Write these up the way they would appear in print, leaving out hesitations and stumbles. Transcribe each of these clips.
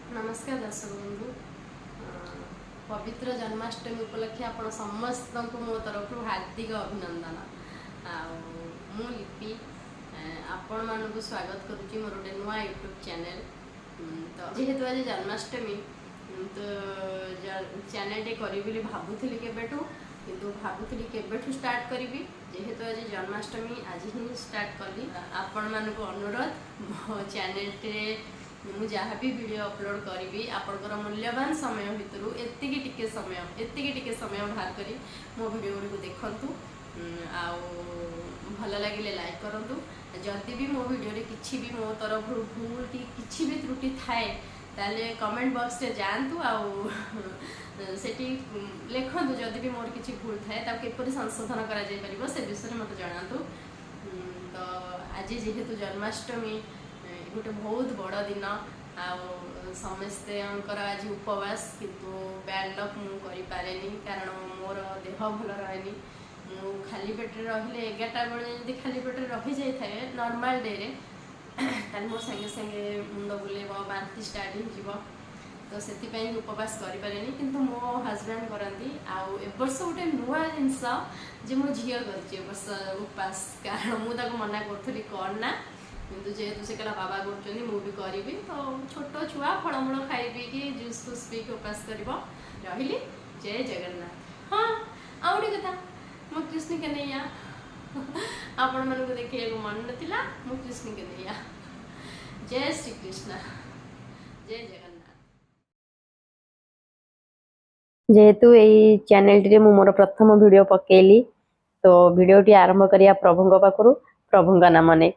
नमस्कार दर्शक बंधु पवित्र जन्माष्टमी उपलक्षे आपण समस्त को मो तरफ हार्दिक अभिनंदन मु लिपि आपण मानक स्वागत करुच्ची मोर गोटे नुआ यूट्यूब चैनल तो जेहेतु आज जन्माष्टमी तो चैनल टे करी भावुली केबेठू किंतु भावुली केबेठू स्टार्ट करी जेहेतु आज जन्माष्टमी आज ही स्टार्ट कली आपण मानक अनुरोध मो चैनल टे मुझे जहाँ भी वीडियो अपलोड करी आपंकर मूल्यवान समय भितर एतिके समय बाहर करी मो वीडियो गुड़ी देखु भल लगे लाइक करूँ जदि भी मो वीडियो किसी भी मो तरफ भूल कि किसी भी त्रुटि थाए ताले कमेंट बॉक्स रे जातु आठी लिखु जदि भी मोर किसी भूल थाए किपरि संशोधन कर से विषय में मत जनातु तो आज जेहेतु जन्माष्टमी गोटे बहुत बड़ दिन समस्ते आज उपवास किंतु बैड लक मुझे कारण मोर देह भल रहे मु खाली पेटे रहिले 11टा बेले खाली पेटे रही जाए नॉर्मल डे रे मोर संगे संगे मुंड बुलेब बांती स्टार्ट हो तो से उपवास करें किंतु मो हजबैंड करती आवर्ष गोटे नुआ जिनस जे मो झील कर उपवास कारण मुझे मना करी करना किंतु जेहेतु से कहला बाबा कर भी करी तो छोट छुआ फलमूल खाई कि जूस फूस पी उपास कर रही जय जगन्नाथ। हाँ आउटे कथा मो कृष्ण के नैया आपण मानक देखा मन नाला मो कृष्ण के नैया जय श्री कृष्ण जय जगन्नाथ। जेहेतु यही चैनल टी मु मोर प्रथम वीडियो पकेली तो वीडियो टी आरंभ करिया प्रभु पाखु प्रभु नाम ने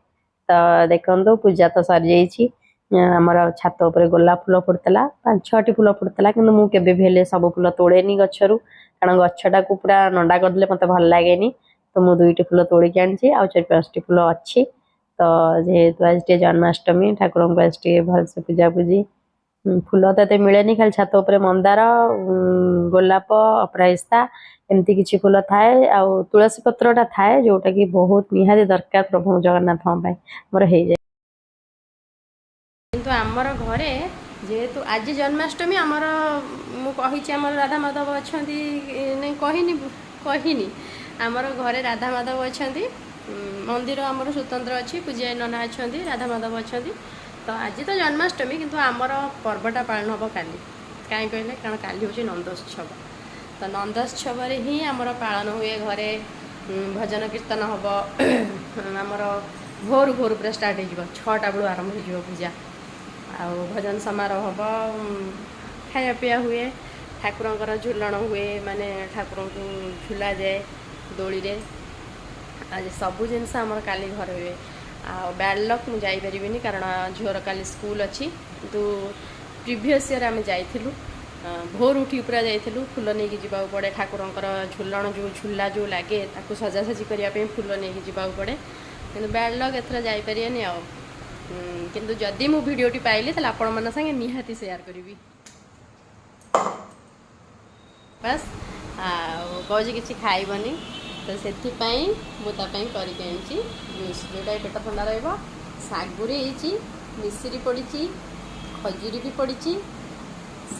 तो देखो पूजा तो सरी जामर छात उपर गोलाप फूल फुटला 5-6टी फूल फुटला कि मुझे भी सब फूल तोड़ेनी गचर कारण गछटा को पूरा नंडा करदे मत भल लगे तो मुझे 2टी फूल तोड़िक आनी 4-5टी फूल अच्छी तो जेहेतु आज टे जन्माष्टमी ठाकुर को आज टे भलसे पूजा पूजी फूल तो ये मिले खाली छात उपर मंदार गोलाप अपराजिता एमती किसी फूल थाए आ तुलसी पत्रटा थाए जोटा कि बहुत निहाती दरकार प्रभु जगन्नाथ मोर हो जाए किंतु आमर घरे जेहेतु आज जन्माष्टमी आमर मुझे आमर राधा माधव अच्छा नहीं कहनी आमर घरे राधा माधव अच्छा मंदिर आमर स्वतंत्र अच्छी पूजा नना अच्छा राधा माधव अच्छा तो आज तो जन्माष्टमी किंतु आमर पर्वटा पालन हम काली कहीं कहले कारण काली हूँ नंदोत्सव तो नंदोत्सव ही आमर पालन हुए घरे भजन कीर्तन हम आमर भोर भोर पूरा स्टार्ट हो 6टा बेलू आरंभ हो पूजा आ भजन समारोह हम खाया पिया हुए ठाकुर झूलन हुए माने ठाकुर को झूला जाए दोली रे आज सबू जिनस आमर काली घर हुए आ बैड लक मुझे जापरि कारण झीवर काली स्कूल अच्छी तो प्रीवियस ईयर आम जाइलु भोर उठी पूरा जाइलु फूल नहीं जावा पड़े ठाकुर झूलन जो झूला जो लगे ताकू सजासजी करने फूल नहीं जावा पड़े कि बैड लक एथर जापरि किंतु जदि मु वीडियोटी पाइली तो आपण मन संगे निहाती शेयर करी बस कौज कि खाइबनी तो से मुझे करके आनी जूस जोटा पेट ठंडा रगुरी मिश्री पड़ी खजूरी भी पड़ी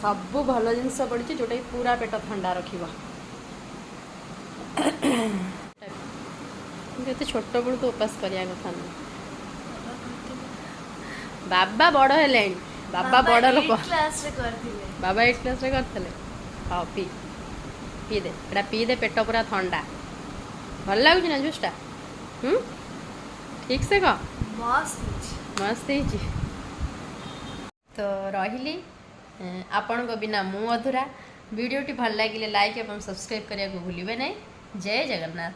सबू भल जिनस पड़ी जोटा पूरा पेट ठंडा रखते छोट बेलू तो उपास करने कथा ना बाबा बड़ है बाबा बड़ लोक बाबा 8 क्लास करते हाँ पी पी दे एटा पी दे पेट पूरा ठंडा भल लगुच ना जूसटा ठीक से कह मस्त तो रही आपण को बिना मु अधूरा वीडियोटी भल लगे लाइक और सब्सक्राइब करने को भूलिए नहीं जय जगन्नाथ।